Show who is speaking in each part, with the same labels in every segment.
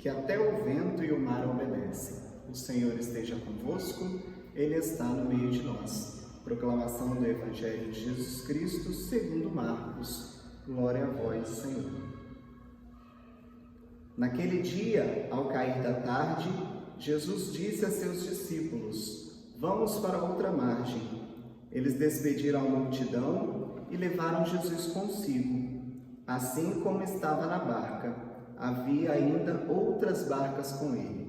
Speaker 1: que até o vento e o mar obedecem. O Senhor esteja convosco, Ele está no meio de nós. Proclamação do Evangelho de Jesus Cristo segundo Marcos. Glória a vós, Senhor. Naquele dia, ao cair da tarde, Jesus disse a seus discípulos: Vamos para outra margem. Eles despediram a multidão e levaram Jesus consigo. Assim como estava na barca, havia ainda outras barcas com ele.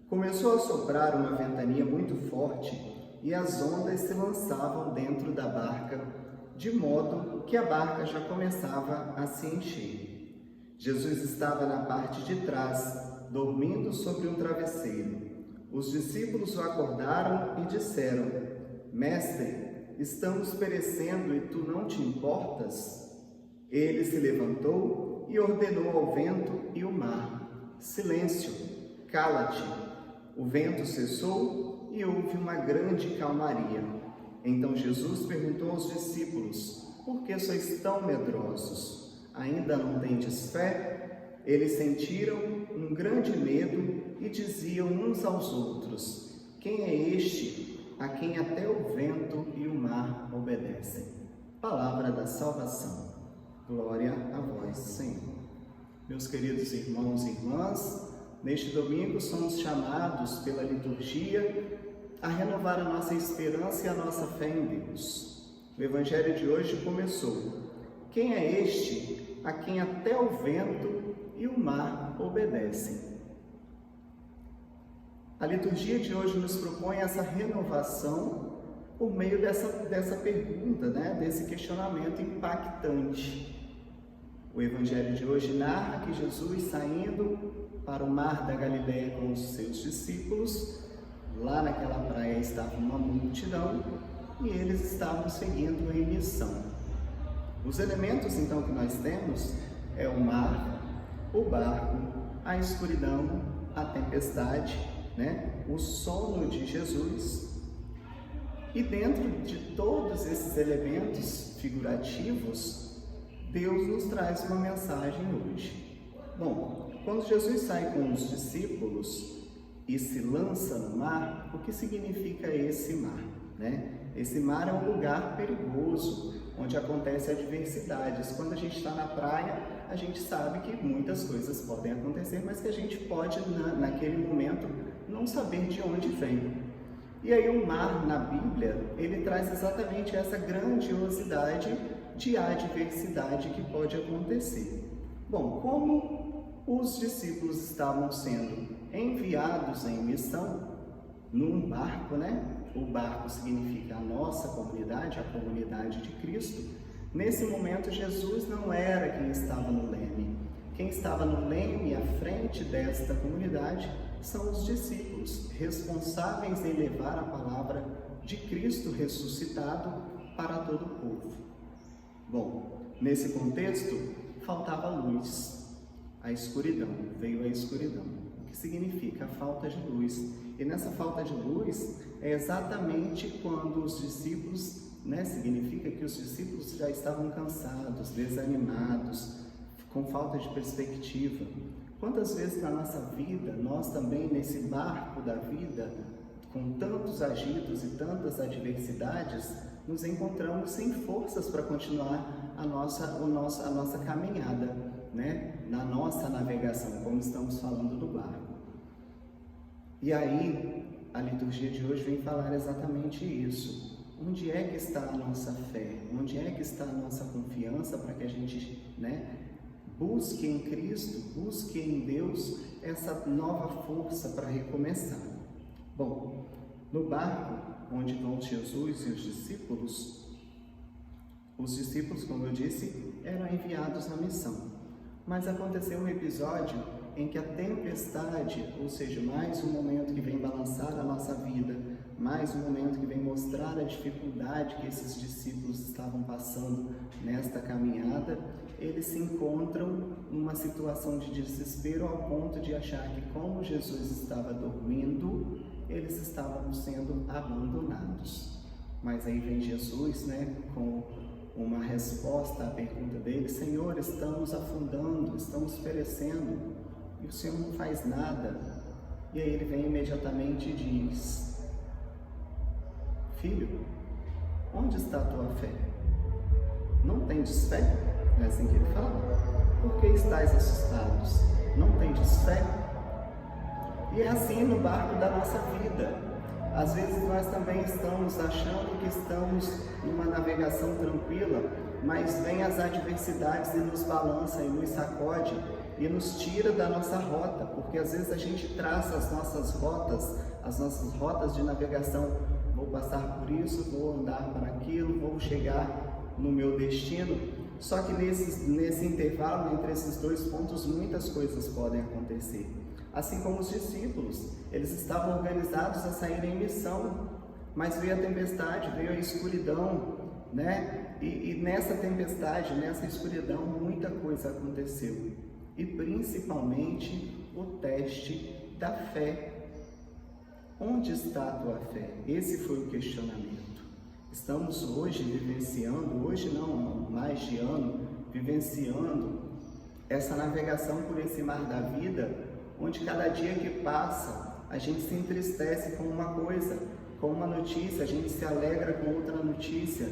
Speaker 1: Começou a soprar uma ventania muito forte e as ondas se lançavam dentro da barca, de modo que a barca já começava a se encher. Jesus estava na parte de trás, dormindo sobre um travesseiro. Os discípulos o acordaram e disseram: Mestre, estamos perecendo e tu não te importas? Ele se levantou e ordenou ao vento e ao mar: Silêncio, cala-te. O vento cessou e houve uma grande calmaria. Então Jesus perguntou aos discípulos: Por que sois tão medrosos? Ainda não tendes fé? Eles sentiram um grande medo e diziam uns aos outros: Quem é este a quem até o vento e o mar obedecem? Palavra da salvação. Glória a vós, Senhor. Meus queridos irmãos e irmãs, neste domingo somos chamados pela liturgia a renovar a nossa esperança e a nossa fé em Deus. O Evangelho de hoje começou: Quem é este a quem até o vento e o mar obedecem? A liturgia de hoje nos propõe essa renovação por meio dessa pergunta, desse questionamento impactante. O Evangelho de hoje narra que Jesus, saindo para o mar da Galileia com os seus discípulos, lá naquela praia estava uma multidão e eles estavam seguindo em missão. Os elementos, então, que nós temos é o mar, o barco, a escuridão, a tempestade, o sono de Jesus. E dentro de todos esses elementos figurativos, Deus nos traz uma mensagem hoje. Bom, quando Jesus sai com os discípulos e se lança no mar, o que significa esse mar? Esse mar é um lugar perigoso, onde acontecem adversidades. Quando a gente está na praia, a gente sabe que muitas coisas podem acontecer, mas que a gente pode, naquele momento, não saber de onde vem. E aí o mar, na Bíblia, ele traz exatamente essa grandiosidade de adversidade que pode acontecer. Bom, como os discípulos estavam sendo enviados em missão num barco, O barco significa a nossa comunidade, a comunidade de Cristo. Nesse momento, Jesus não era quem estava no leme. Quem estava no leme, à frente desta comunidade, são os discípulos, responsáveis em levar a palavra de Cristo ressuscitado para todo o povo. Bom, nesse contexto, faltava luz. A escuridão, veio a escuridão. O que significa a falta de luz. E nessa falta de luz é exatamente quando os discípulos, significa que os discípulos já estavam cansados, desanimados, com falta de perspectiva. Quantas vezes na nossa vida, nós também nesse barco da vida, com tantos agitos e tantas adversidades, nos encontramos sem forças para continuar a nossa caminhada, na nossa navegação, como estamos falando do barco. E aí, a liturgia de hoje vem falar exatamente isso. Onde é que está a nossa fé? Onde é que está a nossa confiança para que a gente, busque em Cristo, busque em Deus essa nova força para recomeçar? Bom, no barco onde vão Jesus e os discípulos, como eu disse, eram enviados na missão. Mas aconteceu um episódio em que a tempestade, ou seja, mais um momento que vem balançar a nossa vida, mais um momento que vem mostrar a dificuldade que esses discípulos estavam passando nesta caminhada, eles se encontram numa situação de desespero ao ponto de achar que, como Jesus estava dormindo, eles estavam sendo abandonados. Mas aí vem Jesus, com uma resposta à pergunta dele: Senhor, estamos afundando, estamos perecendo. e o Senhor não faz nada. E aí ele vem imediatamente e diz: filho, onde está a tua fé? Não tendes fé? Não é assim que ele fala? Por que estáis assustados? Não tendes fé? E é assim no barco da nossa vida. Às vezes nós também estamos achando que estamos numa navegação tranquila, mas vem as adversidades e nos balança e nos sacode e nos tira da nossa rota, porque às vezes a gente traça as nossas rotas de navegação. Vou passar por isso, vou andar para aquilo, vou chegar no meu destino. Só que nesse intervalo, entre esses dois pontos, muitas coisas podem acontecer. Assim como os discípulos, eles estavam organizados a sair em missão, mas veio a tempestade, veio a escuridão, né? E nessa tempestade, nessa escuridão, muita coisa aconteceu. E principalmente o teste da fé. Onde está a tua fé? Esse foi o questionamento. Estamos hoje vivenciando, hoje não, mais de ano, vivenciando essa navegação por esse mar da vida, onde cada dia que passa, a gente se entristece com uma coisa, com uma notícia, a gente se alegra com outra notícia,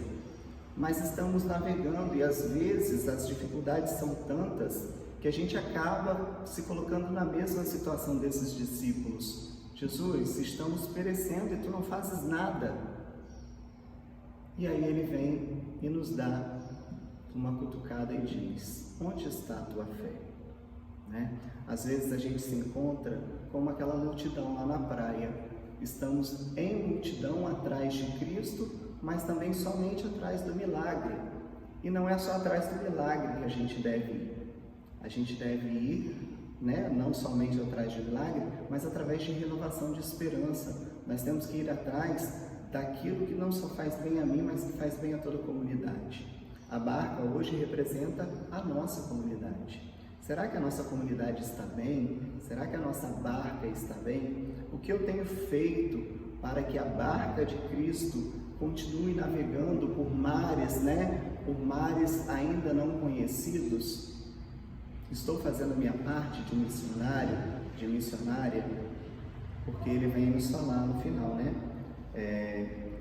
Speaker 1: mas estamos navegando e às vezes as dificuldades são tantas que a gente acaba se colocando na mesma situação desses discípulos. Jesus, estamos perecendo e tu não fazes nada. E aí ele vem e nos dá uma cutucada e diz: onde está a tua fé? Né? Às vezes a gente se encontra como aquela multidão lá na praia. Estamos em multidão atrás de Cristo, mas também somente atrás do milagre. E não é só atrás do milagre que a gente deve ir. A gente deve ir, né, não somente atrás de milagre, mas através de renovação de esperança. Nós temos que ir atrás daquilo que não só faz bem a mim, mas que faz bem a toda a comunidade. A barca hoje representa a nossa comunidade. Será que a nossa comunidade está bem? Será que a nossa barca está bem? O que eu tenho feito para que a barca de Cristo continue navegando por mares, né? Por mares ainda não conhecidos? Estou fazendo a minha parte de missionário, de missionária, porque ele vem nos falar no final, né?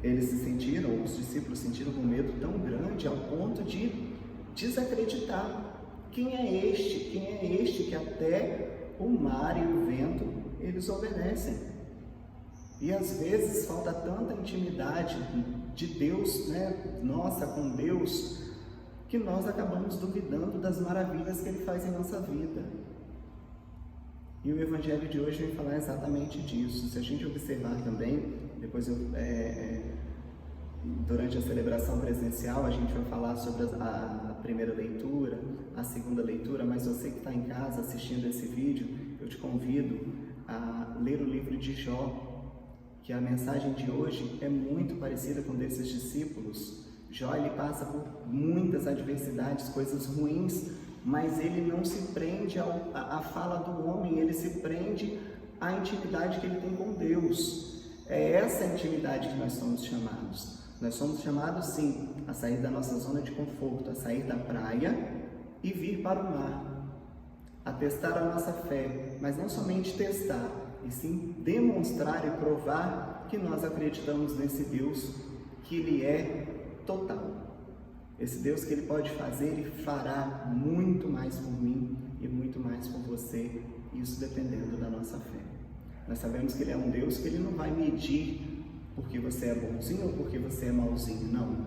Speaker 1: Eles se sentiram, os discípulos sentiram um medo tão grande ao ponto de desacreditar. Quem é este? Quem é este que até o mar e o vento eles obedecem? E às vezes falta tanta intimidade de Deus, né? Nossa, com Deus, que nós acabamos duvidando das maravilhas que Ele faz em nossa vida. E o Evangelho de hoje vem falar exatamente disso. Se a gente observar também, depois durante a celebração presencial, a gente vai falar sobre a primeira leitura, a segunda leitura, mas você que está em casa assistindo esse vídeo, eu te convido a ler o livro de Jó, que a mensagem de hoje é muito parecida com desses discípulos. Jó, ele passa por muitas adversidades, coisas ruins, mas ele não se prende à fala do homem, ele se prende à intimidade que ele tem com Deus. É essa intimidade que nós somos chamados. Nós somos chamados, sim, a sair da nossa zona de conforto, a sair da praia e vir para o mar, a testar a nossa fé, mas não somente testar, e sim demonstrar e provar que nós acreditamos nesse Deus, que Ele é total. Esse Deus que Ele pode fazer e fará muito mais por mim e muito mais por você, isso dependendo da nossa fé. Nós sabemos que Ele é um Deus que Ele não vai medir porque você é bonzinho ou porque você é mauzinho, não.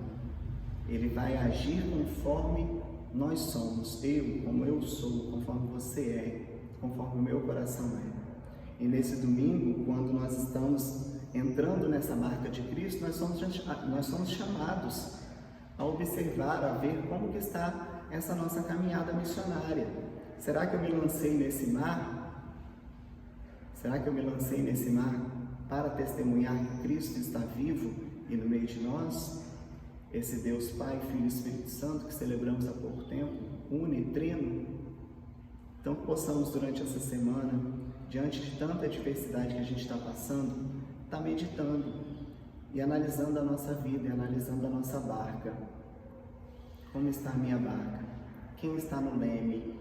Speaker 1: Ele vai agir conforme nós somos, eu, como eu sou, conforme você é, conforme o meu coração é. E nesse domingo, quando nós estamos entrando nessa marca de Cristo, nós somos chamados a observar, a ver como que está essa nossa caminhada missionária. Será que eu me lancei nesse mar? Será que eu me lancei nesse mar para testemunhar que Cristo está vivo e no meio de nós? Esse Deus Pai, Filho e Espírito Santo que celebramos há pouco tempo, uno e trino. Então que possamos durante essa semana, diante de tanta adversidade que a gente está passando, estar meditando e analisando a nossa vida, e analisando a nossa barca. Como está a minha barca? Quem está no leme?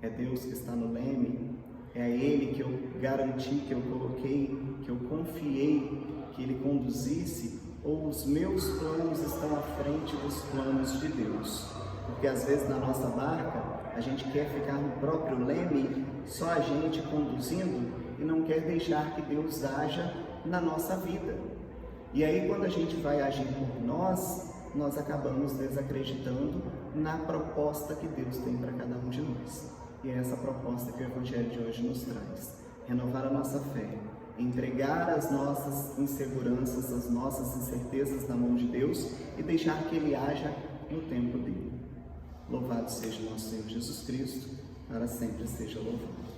Speaker 1: É Deus que está no leme? É a Ele que eu garanti, que eu coloquei, que eu confiei que Ele conduzisse, ou os meus planos estão à frente dos planos de Deus? Porque às vezes na nossa barca a gente quer ficar no próprio leme, só a gente conduzindo, e não quer deixar que Deus haja na nossa vida. E aí quando a gente vai agir por nós acabamos desacreditando na proposta que Deus tem para cada um de nós. E é essa proposta que o Evangelho de hoje nos traz: renovar a nossa fé, entregar as nossas inseguranças, as nossas incertezas na mão de Deus e deixar que Ele haja no tempo dele. Louvado seja o nosso Senhor Jesus Cristo, para sempre seja louvado.